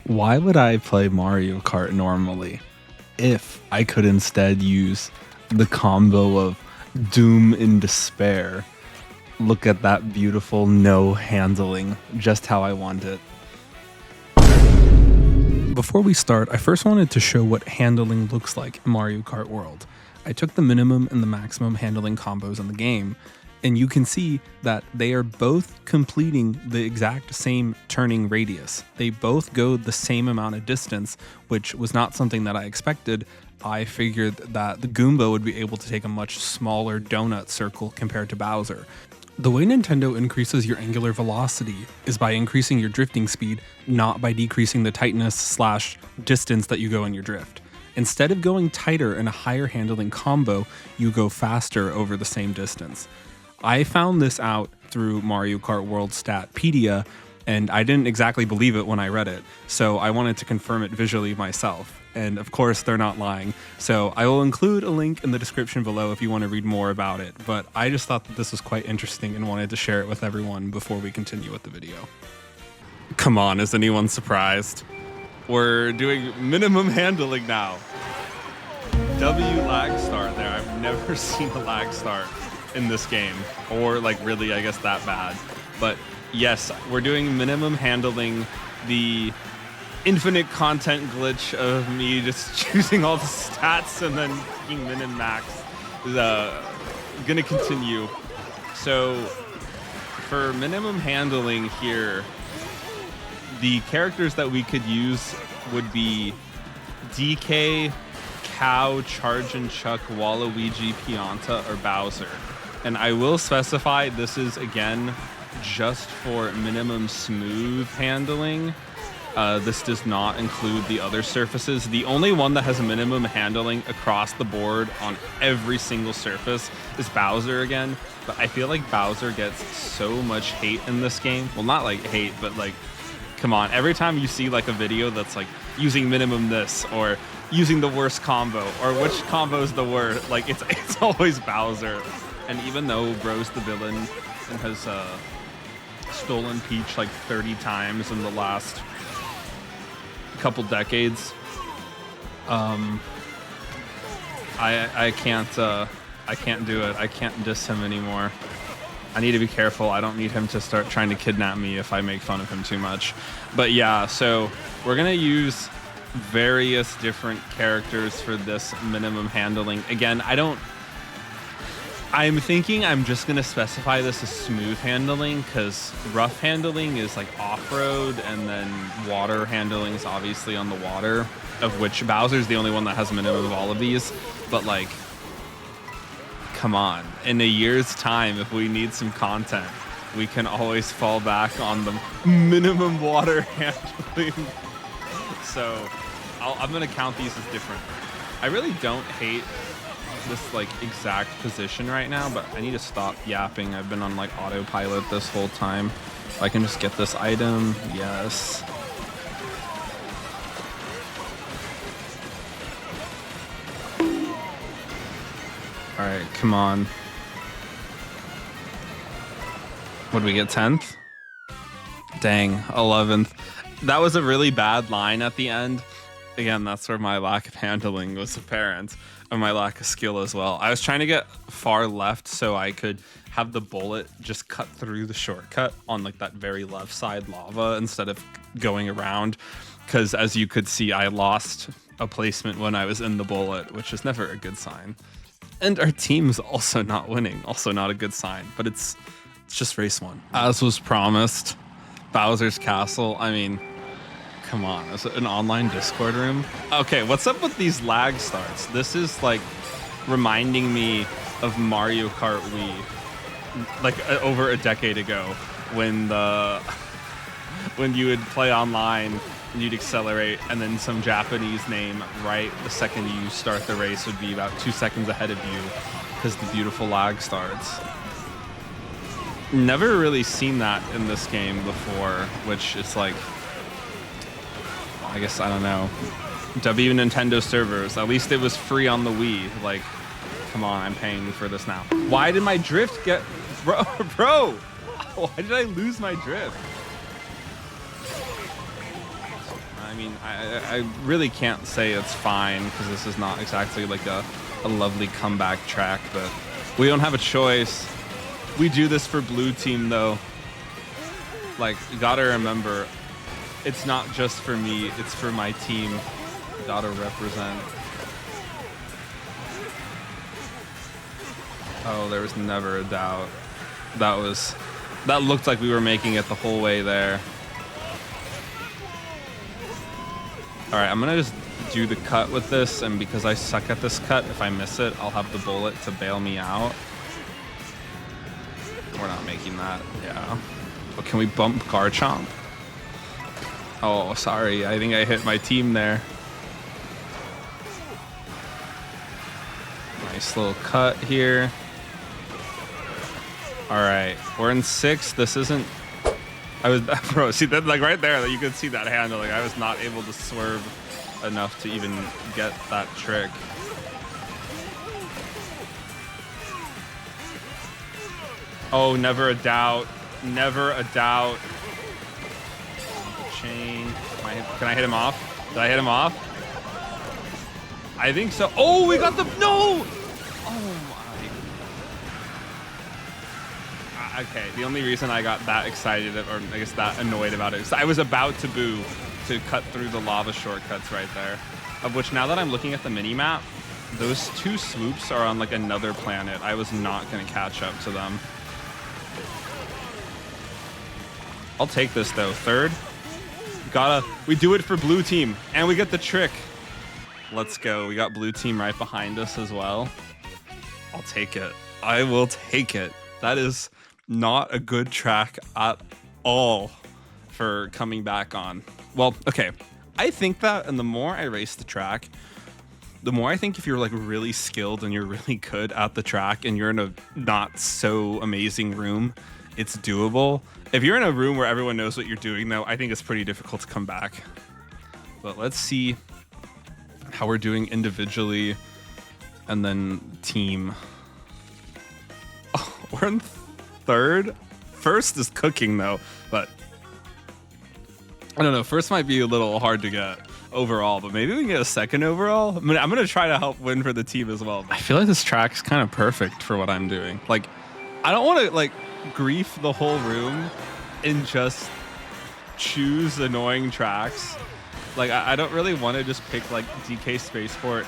Why would I play Mario Kart normally if I could instead use the combo of Doom and Despair? Look at that beautiful no handling, just how I want it. Before we start, I first wanted to show what handling looks like in Mario Kart World. I took the minimum and the maximum handling combos in the game, and you can see that they are both completing the exact same turning radius. They both go the same amount of distance, which was not something that I expected. I figured that the Goomba would be able to take a much smaller donut circle compared to Bowser. The way Nintendo increases your angular velocity is by increasing your drifting speed, not by decreasing the tightness/distance that you go in your drift. Instead of going tighter in a higher handling combo, you go faster over the same distance. I found this out through Mario Kart World Statpedia, and I didn't exactly believe it when I read it, so I wanted to confirm it visually myself. And of course, they're not lying. So I will include a link in the description below if you want to read more about it. But I just thought that this was quite interesting and wanted to share it with everyone before we continue with the video. Come on, is anyone surprised? We're doing minimum handling now. W lag start there. I've never seen a lag start in this game, or like really, I guess that bad. But yes, we're doing minimum handling. The infinite content glitch of me just choosing all the stats and then picking min and max is gonna continue. So for minimum handling here, the characters that we could use would be DK, Cow, Chargin, Chuck, Waluigi, Pianta, or Bowser. And I will specify this is again just for minimum smooth handling. This does not include the other surfaces. The only one that has a minimum handling across the board on every single surface is Bowser again. But I feel like Bowser gets so much hate in this game. Well, not like hate, but like, come on. Every time you see like a video that's like using minimum this or using the worst combo or which combo is the worst, like it's always Bowser. And even though Bro's the villain and has stolen Peach like 30 times in the last couple decades, I can't do it. I can't diss him anymore. I need to be careful. I don't need him to start trying to kidnap me if I make fun of him too much. But yeah, so we're gonna use various different characters for this minimum handling. Again, I'm thinking I'm just gonna specify this as smooth handling because rough handling is like off-road, and then water handling is obviously on the water, of which Bowser's the only one that has a minimum of all of these. But like, come on, in a year's time, if we need some content, we can always fall back on the minimum water handling. So I'm gonna count these as different. I really don't hate this like exact position right now, but I need to stop yapping. I've been on like autopilot this whole time. If I can just get this item, yes. All right, come on. What did we get, 10th? Dang, 11th. That was a really bad line at the end. Again, that's where my lack of handling was apparent, and my lack of skill as well. I was trying to get far left so I could have the bullet just cut through the shortcut on like that very left side lava instead of going around, because as you could see, I lost a placement when I was in the bullet, which is never a good sign. And our team's also not winning, also not a good sign, but it's just race one. As was promised, Bowser's Castle, I mean, come on, is it an online Discord room? Okay, what's up with these lag starts? This is like reminding me of Mario Kart Wii, like over a decade ago, when you would play online and you'd accelerate, and then some Japanese name right the second you start the race would be about 2 seconds ahead of you because the beautiful lag starts. Never really seen that in this game before, which is like, I guess, I don't know. W Nintendo servers. At least it was free on the Wii. Like, come on, I'm paying for this now. Why did my drift get... Bro! Why did I lose my drift? mean, I really can't say it's fine because this is not exactly like a lovely comeback track, but we don't have a choice. We do this for blue team though. Like, you gotta remember, it's not just for me, it's for my team. Gotta represent. Oh, there was never a doubt. That looked like we were making it the whole way there. All right, I'm gonna just do the cut with this, and because I suck at this cut, if I miss it, I'll have the bullet to bail me out. We're not making that, yeah. But can we bump Garchomp? Oh, sorry, I think I hit my team there. Nice little cut here. All right, we're in 6th. This isn't... Bro, see that, like right there, you can see that handling. I was not able to swerve enough to even get that trick. Oh, never a doubt. Never a doubt. Chain. Can I hit him off? Did I hit him off? I think so. Oh, we got the... No! Oh, my... Okay, the only reason I got that excited, or I guess that annoyed about it, is I was about to boo to cut through the lava shortcuts right there. Of which, now that I'm looking at the mini-map, those 2 swoops are on like another planet. I was not going to catch up to them. I'll take this though. 3rd. We do it for blue team, and we get the trick. Let's go. We got blue team right behind us as well. I'll take it. I will take it. That is not a good track at all for coming back on. Well, okay. I think that, and the more I race the track, the more I think if you're like really skilled and you're really good at the track and you're in a not so amazing room, it's doable. If you're in a room where everyone knows what you're doing though, I think it's pretty difficult to come back. But let's see how we're doing individually and then team. Oh, we're in 3rd. 1st is cooking though, but I don't know. 1st might be a little hard to get overall, but maybe we can get a 2nd overall. I mean, I'm gonna try to help win for the team as well. I feel like this track's kind of perfect for what I'm doing. Like, I don't want to like grief the whole room and just choose annoying tracks. Like, I don't really want to just pick like DK Spaceport,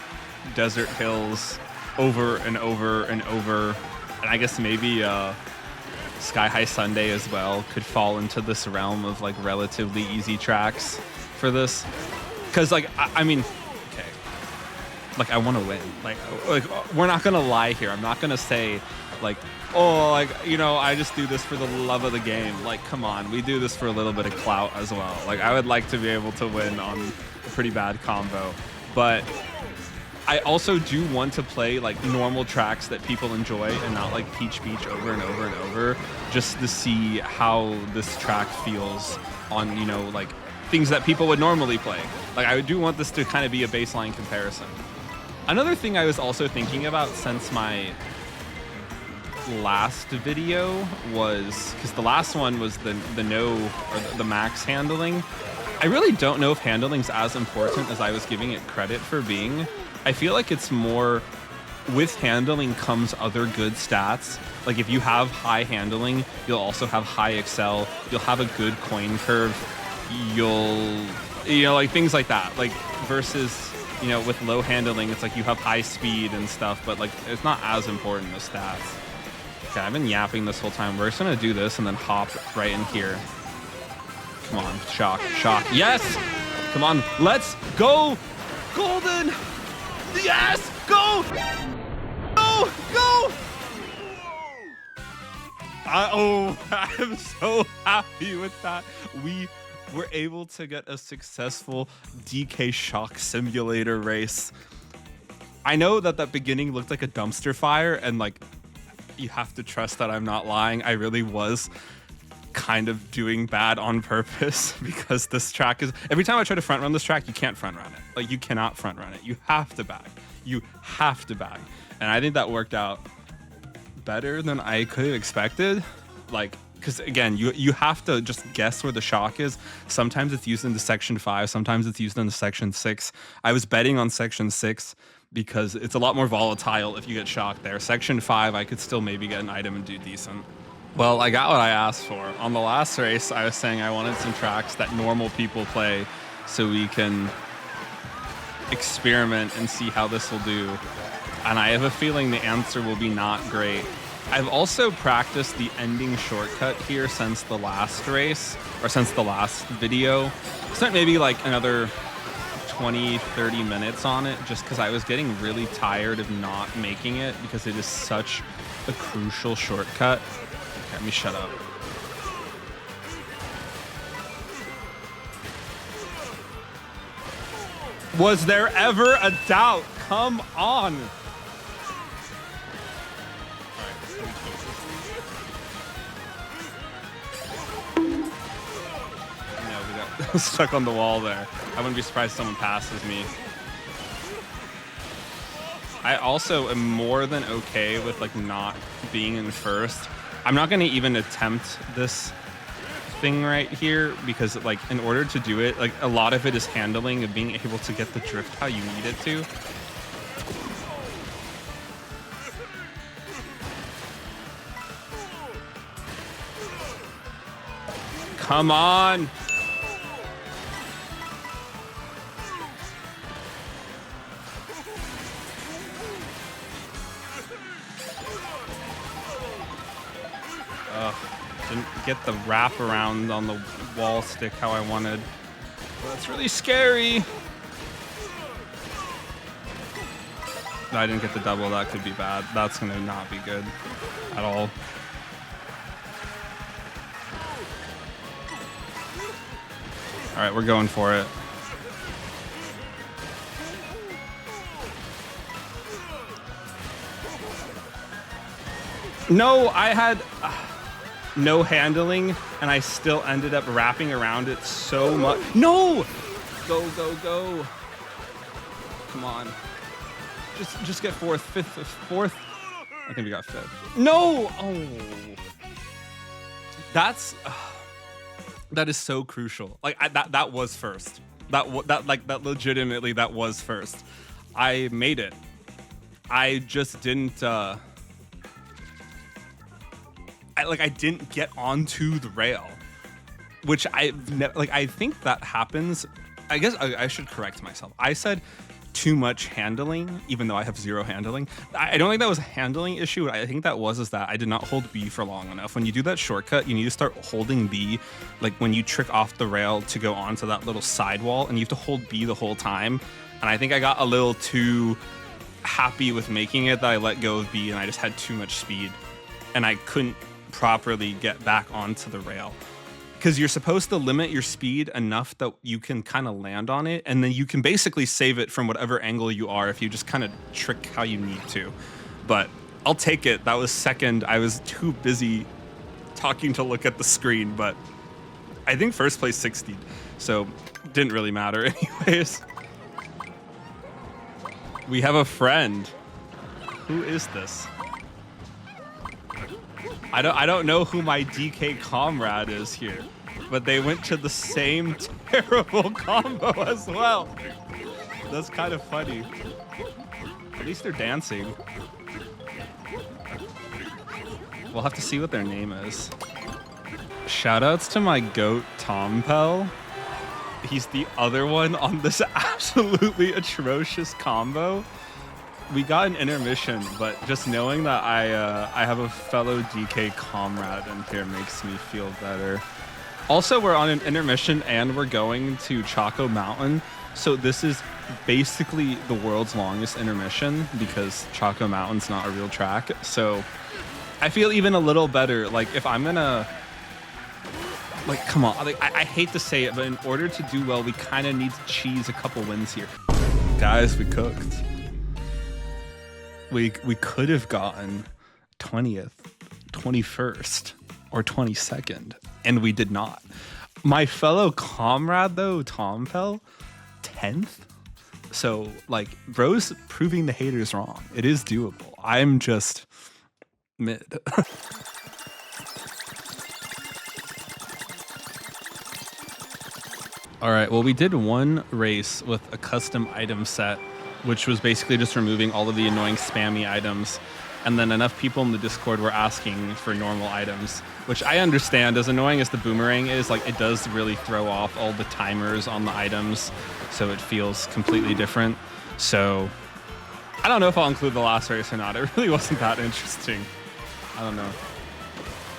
Desert Hills over and over and over. And I guess maybe Sky High Sunday as well could fall into this realm of like relatively easy tracks for this. Because like, I mean, okay, like I want to win. Like we're not going to lie here. I'm not going to say like, oh, like, you know, I just do this for the love of the game. Like, come on, we do this for a little bit of clout as well. Like, I would like to be able to win on a pretty bad combo. But I also do want to play like normal tracks that people enjoy and not like Peach Beach over and over and over, just to see how this track feels on, you know, like things that people would normally play. Like, I do want this to kind of be a baseline comparison. Another thing I was also thinking about since my last video was, because the last one was the no, or the max handling. I really don't know if handling's as important as I was giving it credit for being. I feel like it's more, with handling comes other good stats. Like, if you have high handling, you'll also have high excel, you'll have a good coin curve, you'll, you know, like things like that. Like, versus, you know, with low handling, it's like you have high speed and stuff, but like it's not as important as stats. Okay, I've been yapping this whole time. We're just gonna do this and then hop right in here. Come on, shock, shock. Yes! Come on, let's go! Golden! Yes! Go! Go! Go! I'm so happy with that. We were able to get a successful DK Shock Simulator race. I know that that beginning looked like a dumpster fire, and like, you have to trust that I'm not lying. I really was kind of doing bad on purpose because this track is, every time I try to front run this track, you can't front run it. Like, you cannot front run it. You have to back. You have to back. And I think that worked out better than I could have expected. Like, because again, you have to just guess where the shock is. Sometimes it's used in the section 5, sometimes it's used in the section 6. I was betting on section 6 because it's a lot more volatile if you get shocked there. Section 5, I could still maybe get an item and do decent. Well, I got what I asked for. On the last race, I was saying I wanted some tracks that normal people play so we can experiment and see how this will do. And I have a feeling the answer will be not great. I've also practiced the ending shortcut here since the last race, or since the last video. Spent maybe like another 20, 30 minutes on it, just because I was getting really tired of not making it because it is such a crucial shortcut. Okay, let me shut up. Was there ever a doubt? Come on. Stuck on the wall there. I wouldn't be surprised if someone passes me. I also am more than okay with like not being in first. I'm not gonna even attempt this thing right here because like in order to do it, like a lot of it is handling and being able to get the drift how you need it to. Come on. Didn't get the wrap around on the wall stick how I wanted. That's really scary. I didn't get the double. That could be bad. That's gonna not be good at all. All right, we're going for it. No, I had no handling, and I still ended up wrapping around it so much. No! Go, go, go. Come on. Just get fourth, fourth. I think we got fifth. No! Oh. That is so crucial. Like that was first. That legitimately that was first. I made it. I just didn't I didn't get onto the rail, which I think that happens. I guess I should correct myself. I said too much handling, even though I have zero handling. I don't think that was a handling issue. What I think that is that I did not hold B for long enough. When you do that shortcut, you need to start holding B, like when you trick off the rail to go onto that little sidewall, and you have to hold B the whole time. And I think I got a little too happy with making it that I let go of B, and I just had too much speed, and I couldn't properly get back onto the rail. Because you're supposed to limit your speed enough that you can kind of land on it, and then you can basically save it from whatever angle you are if you just kind of trick how you need to. But I'll take it. That was second. I was too busy talking to look at the screen, but I think first place 60, so didn't really matter anyways. We have a friend. Who is this? I don't know who my DK comrade is here, but they went to the same terrible combo as well. That's kind of funny. At least they're dancing. We'll have to see what their name is. Shoutouts to my goat Tompel. He's the other one on this absolutely atrocious combo. We got an intermission, but just knowing that I have a fellow DK comrade in here makes me feel better. Also, we're on an intermission and we're going to Choco Mountain. So this is basically the world's longest intermission because Choco Mountain's not a real track. So I feel even a little better. Like if I'm gonna, like, come on, like, I hate to say it, but in order to do well, we kind of need to cheese a couple wins here. Guys, we cooked. We could have gotten 20th, 21st, or 22nd, and we did not. My fellow comrade, though, Tompel, 10th. So, like, bro's proving the haters wrong. It is doable. I'm just mid. All right, well, we did one race with a custom item set, which was basically just removing all of the annoying spammy items. And then enough people in the Discord were asking for normal items, which I understand. As annoying as the boomerang is, like, it does really throw off all the timers on the items, so it feels completely different. So I don't know if I'll include the last race or not. It really wasn't that interesting. I don't know.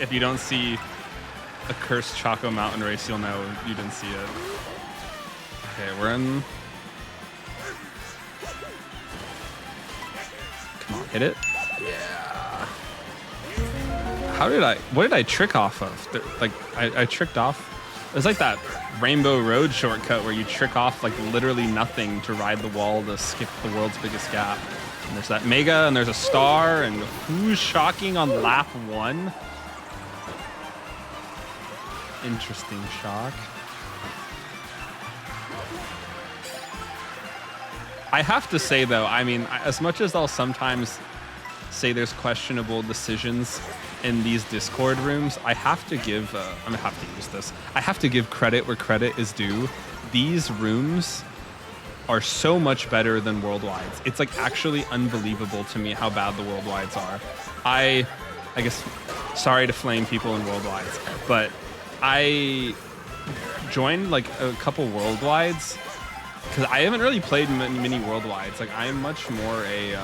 If you don't see a cursed Choco Mountain race, you'll know you didn't see it. Okay, we're in. Come on, hit it. Yeah. What did I trick off of? Like, I tricked off. It's like that Rainbow Road shortcut where you trick off like literally nothing to ride the wall to skip the world's biggest gap. And there's that Mega and there's a star, and who's shocking on lap 1? Interesting shock. I have to say though, I mean, as much as I'll sometimes say there's questionable decisions in these Discord rooms, I have to give, I'm gonna have to use this. I have to give credit where credit is due. These rooms are so much better than Worldwides. It's like actually unbelievable to me how bad the Worldwides are. I guess, sorry to flame people in Worldwides, but I joined like a couple Worldwides because I haven't really played many Worldwides. Like, I'm much more a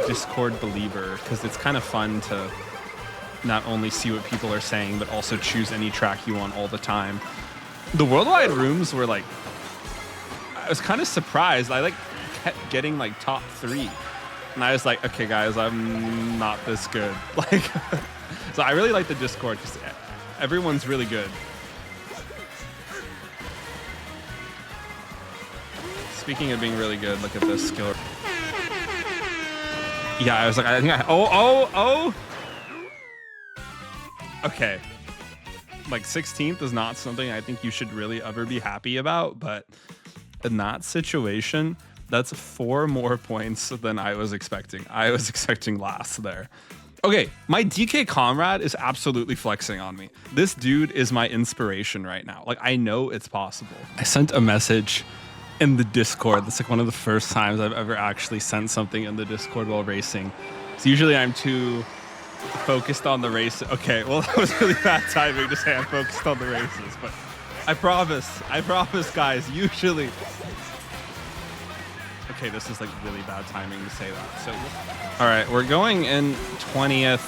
Discord believer because it's kind of fun to not only see what people are saying, but also choose any track you want all the time. The Worldwide rooms were like, I was kind of surprised. I like kept getting like top 3. And I was like, okay guys, I'm not this good. Like, so I really like the Discord because everyone's really good. Speaking of being really good, look at this skill. Yeah, I was like, I think oh. Okay. Like 16th is not something I think you should really ever be happy about, but in that situation, that's 4 more points than I was expecting. I was expecting last there. Okay, my DK comrade is absolutely flexing on me. This dude is my inspiration right now. Like, I know it's possible. I sent a message in the Discord. That's like one of the first times I've ever actually sent something in the Discord while racing. So usually I'm too focused on the race. Okay, well, that was really bad timing to say I'm focused on the races, but I promise guys, usually. Okay, this is like really bad timing to say that. So, all right, we're going in 20th,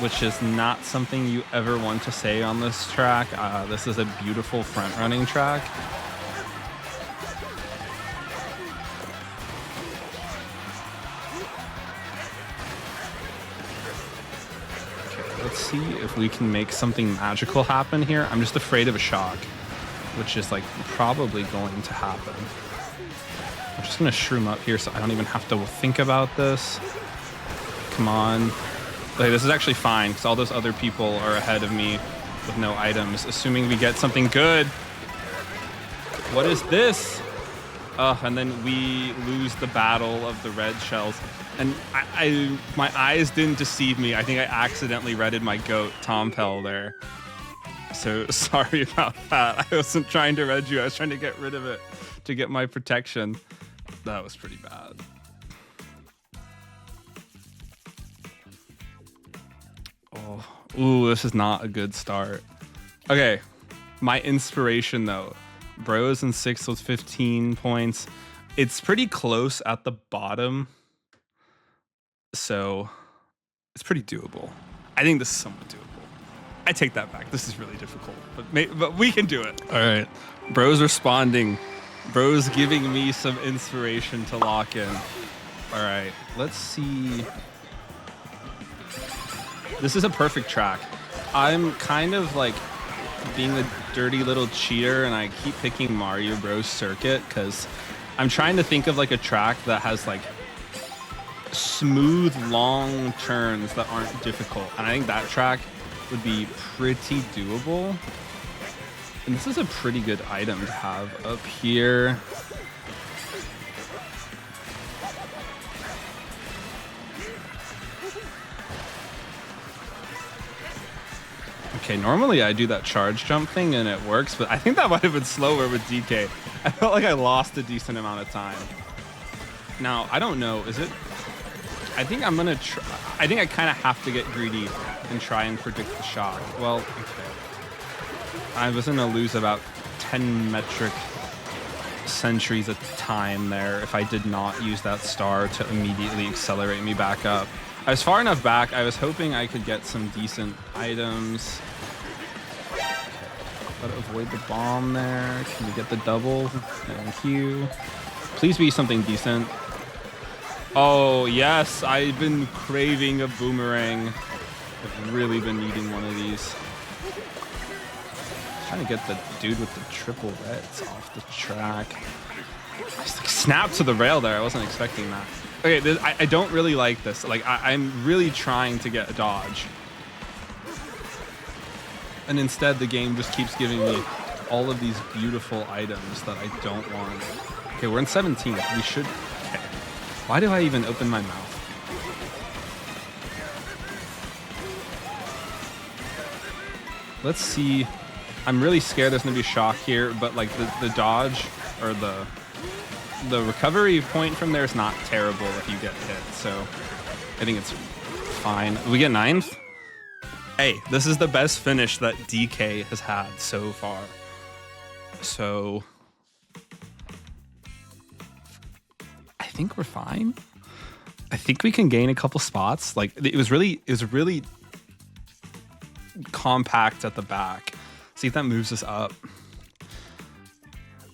which is not something you ever want to say on this track. This is a beautiful front running track. Let's see if we can make something magical happen here. I'm just afraid of a shock, which is like probably going to happen. I'm just gonna shroom up here so I don't even have to think about this. Come on. Okay, this is actually fine because all those other people are ahead of me with no items, assuming we get something good. What is this? And then we lose the battle of the red shells. And my eyes didn't deceive me. I think I accidentally redded my goat, Tom Pell, there. So sorry about that. I wasn't trying to red you. I was trying to get rid of it to get my protection. That was pretty bad. Oh, ooh, this is not a good start. Okay, my inspiration though. Bros in 6th with 15 points. It's pretty close at the bottom. So it's pretty doable. I think this is somewhat doable. I take that back. This is really difficult, but we can do it. All right. Bro's responding. Bro's giving me some inspiration to lock in. All right. Let's see. This is a perfect track. I'm kind of like being a dirty little cheater, and I keep picking Mario Bros. Circuit because I'm trying to think of like a track that has like smooth, long turns that aren't difficult. And I think that track would be pretty doable. And this is a pretty good item to have up here. Okay, normally I do that charge jump thing and it works, but I think that might have been slower with DK. I felt like I lost a decent amount of time. Now, I don't know, is it? I think I'm gonna try. I think I kind of have to get greedy and try and predict the shock. Well, okay. I was gonna lose about 10 metric centuries a time there if I did not use that star to immediately accelerate me back up. I was far enough back. I was hoping I could get some decent items. Okay. Gotta avoid the bomb there. Can we get the double? Thank you. Please be something decent. Oh, yes. I've been craving a boomerang. I've really been needing one of these. Trying to get the dude with the triple reds off the track. I just like snapped to the rail there. I wasn't expecting that. Okay, I don't really like this. Like, I'm really trying to get a dodge. And instead, the game just keeps giving me all of these beautiful items that I don't want. Okay, we're in 17th. We should... Okay. Why do I even open my mouth? Let's see. I'm really scared there's going to be shock here, but, like, the dodge or the recovery point from there is not terrible if you get hit, so I think it's fine. We get 9th? Hey, this is the best finish that DK has had so far. So I think we're fine. I think we can gain a couple spots. Like it was really compact at the back. See if that moves us up.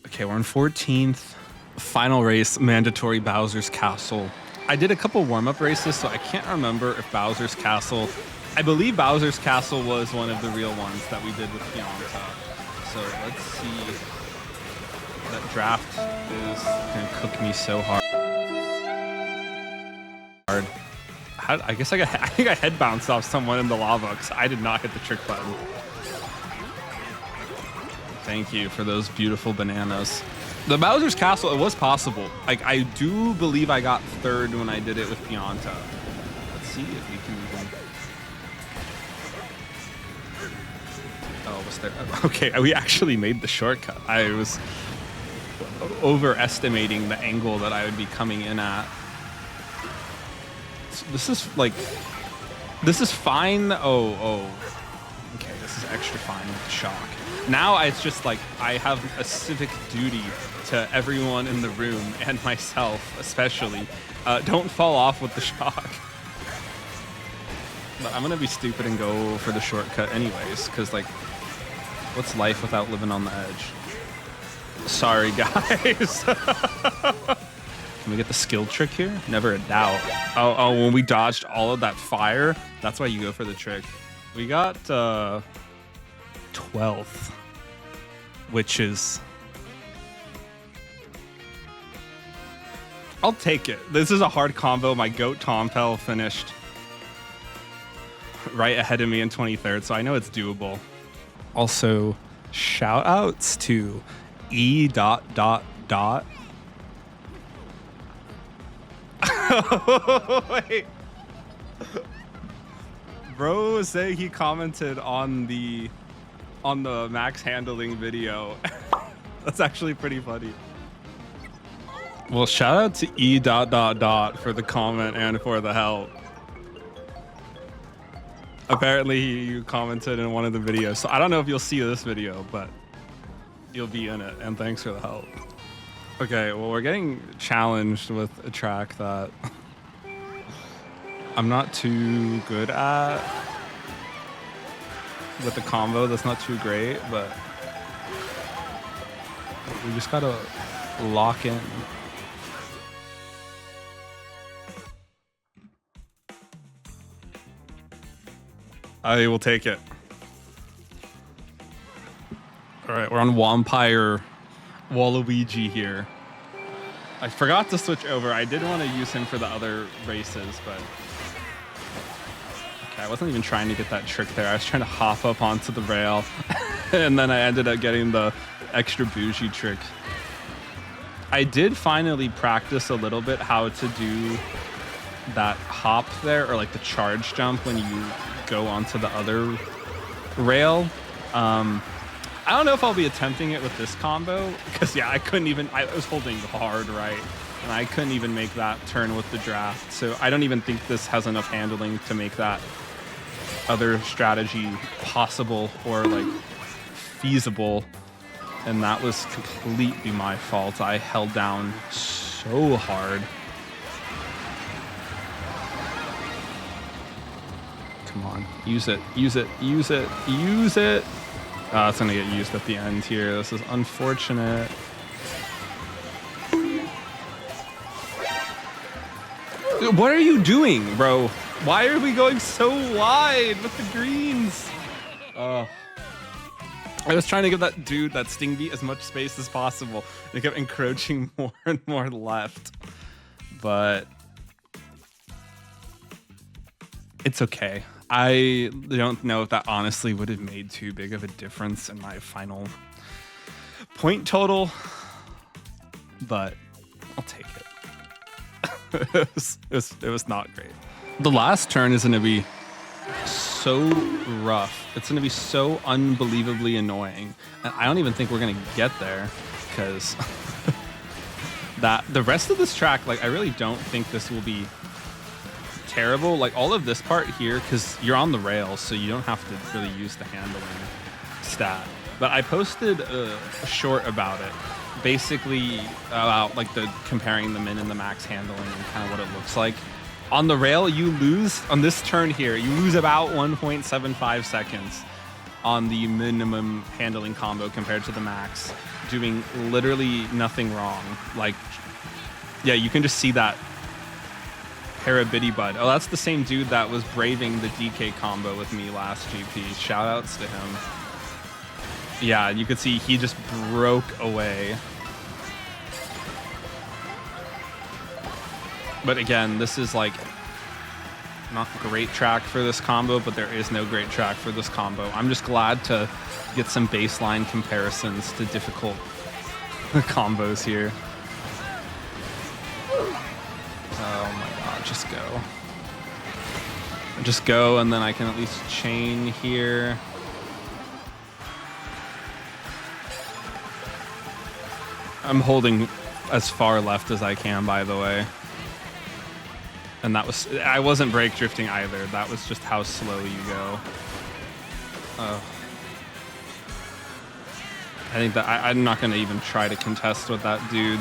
Okay, we're in 14th. Final race, mandatory Bowser's Castle. I did a couple warm-up races, so I can't remember if Bowser's Castle... I believe Bowser's Castle was one of the real ones that we did with Pianta. So let's see. That draft is going to cook me so hard. I guess I think I head bounced off someone in the lava because I did not hit the trick button. Thank you for those beautiful bananas. The Bowser's Castle, it was possible. Like, I do believe I got 3rd when I did it with Pianta. Let's see if we can even... Oh, was there... Okay, we actually made the shortcut. I was overestimating the angle that I would be coming in at. This is, like... This is fine. Oh. Okay, this is extra fine with the shock. Now it's just like I have a civic duty to everyone in the room and myself especially. Don't fall off with the shock. But I'm gonna be stupid and go for the shortcut anyways, because like, what's life without living on the edge? Sorry guys. Can we get the skill trick here? Never a doubt. Oh, when we dodged all of that fire, that's why you go for the trick. We got 12th, which is... I'll take it. This is a hard combo. My goat Tompel finished right ahead of me in 23rd, so I know it's doable. Also, shout outs to E. Wait. Bro say he commented on the max handling video. That's actually pretty funny. Well, shout out to E. for the comment and for the help. Apparently you commented in one of the videos, so I don't know if you'll see this video, but you'll be in it, and thanks for the help. Okay, well, we're getting challenged with a track that I'm not too good at. With the combo, that's not too great, but we just gotta lock in. I will take it. All right, we're on Wampire Waluigi here. I forgot to switch over. I did want to use him for the other races, but okay, I wasn't even trying to get that trick there. I was trying to hop up onto the rail, and then I ended up getting the extra bougie trick. I did finally practice a little bit how to do that hop there, or like the charge jump when you go onto the other rail. I don't know if I'll be attempting it with this combo because yeah, I was holding hard right, and I couldn't even make that turn with the draft. So I don't even think this has enough handling to make that other strategy possible or like feasible. And that was completely my fault. I held down so hard. Come on, use it, use it, use it, use it. Oh, it's gonna get used at the end here. This is unfortunate. Dude, what are you doing, bro? Why are we going so wide with the greens? I was trying to give that dude, that Sting Beat, as much space as possible. They kept encroaching more and more left. But it's okay. I don't know if that honestly would have made too big of a difference in my final point total, but I'll take it. It was not great. The last turn is going to be so rough. It's going to be so unbelievably annoying. And I don't even think we're going to get there because the rest of this track, like, I really don't think this will be terrible. Like all of this part here, because you're on the rails, so you don't have to really use the handling stat. But I posted a short about it, basically about like the comparing the min and the max handling and kind of what it looks like. On the rail, you lose on this turn here. You lose about 1.75 seconds on the minimum handling combo compared to the max, doing literally nothing wrong. Like, yeah, you can just see that. Parabitty Bud. Oh, that's the same dude that was braving the DK combo with me last GP. Shoutouts to him. Yeah, you could see he just broke away. But again, this is like not a great track for this combo, but there is no great track for this combo. I'm just glad to get some baseline comparisons to difficult combos here. Oh my god, just go. Just go, and then I can at least chain here. I'm holding as far left as I can, by the way. And that was, I wasn't brake drifting either. That was just how slow you go. Oh. I think that I'm not going to even try to contest with that dude.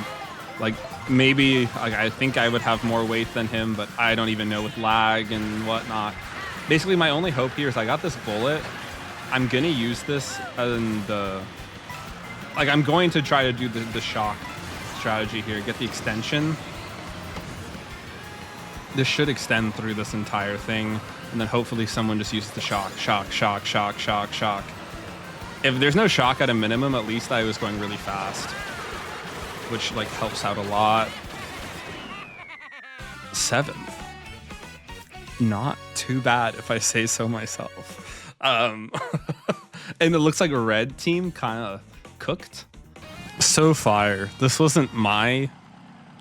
Like, maybe, like, I think I would have more weight than him, but I don't even know with lag and whatnot. Basically, my only hope here is I got this bullet. I'm going to use this in the... Like, I'm going to try to do the shock strategy here, get the extension. This should extend through this entire thing, and then hopefully someone just uses the shock. If there's no shock at a minimum, at least I was going really fast, which, like, helps out a lot. 7th. Not too bad, if I say so myself. And it looks like a red team kind of cooked. So fire. This wasn't my...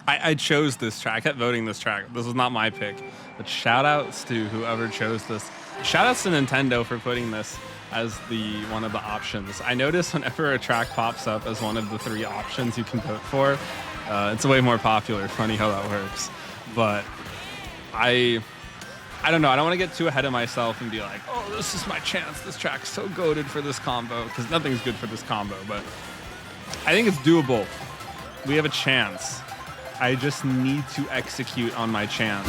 I chose this track. I kept voting this track. This was not my pick. But shout outs to whoever chose this. Shout outs to Nintendo for putting this as one of the options. I notice whenever a track pops up as one of the 3 options you can vote for, it's way more popular. Funny how that works. But I don't know. I don't want to get too ahead of myself and be like, oh, this is my chance. This track's so goated for this combo, because nothing's good for this combo. But I think it's doable. We have a chance. I just need to execute on my chance.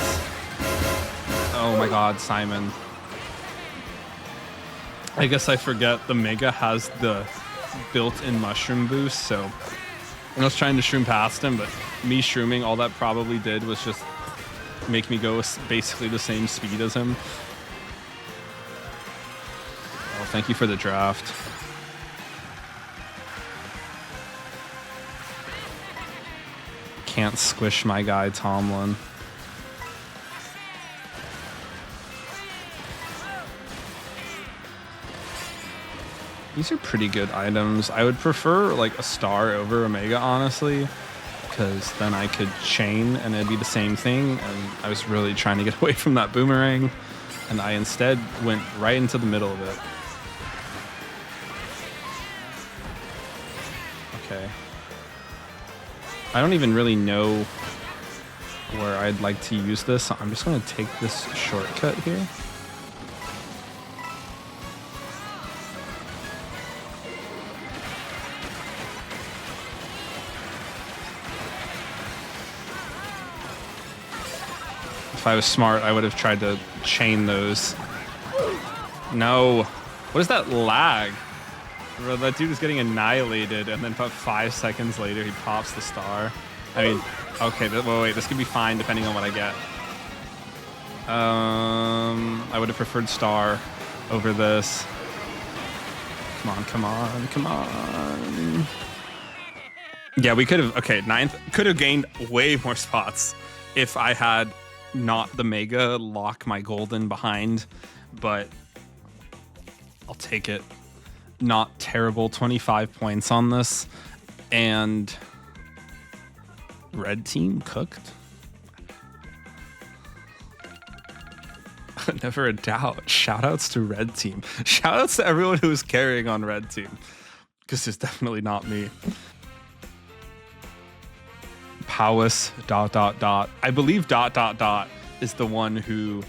Oh my god, Simon. I guess I forget the Mega has the built-in mushroom boost, so I was trying to shroom past him, but me shrooming, all that probably did was just make me go basically the same speed as him. Oh, thank you for the draft. Can't squish my guy Tomlin. These are pretty good items. I would prefer like a star over Omega, honestly, because then I could chain and it'd be the same thing. And I was really trying to get away from that boomerang, and I instead went right into the middle of it. I don't even really know where I'd like to use this. So I'm just going to take this shortcut here. If I was smart, I would have tried to chain those. No. What is that lag? Bro, that dude is getting annihilated, and then about 5 seconds later, he pops the star. I mean, okay, wait, this could be fine depending on what I get. I would have preferred star over this. Come on, come on, come on. Yeah, we could have, okay, 9th. Could have gained way more spots if I had not the mega lock my golden behind, but I'll take it. Not terrible. 25 points on this, and red team cooked. Never a doubt. Shoutouts to red team. Shoutouts to everyone who is carrying on red team, because it's definitely not me. Powis ... I believe ... is the one who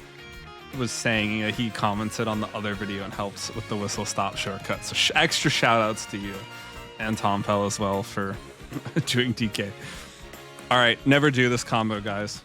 was saying that he commented on the other video and helps with the whistle stop shortcut. So extra shout outs to you and Tom Pell as well for doing DK. All right, never do this combo, guys.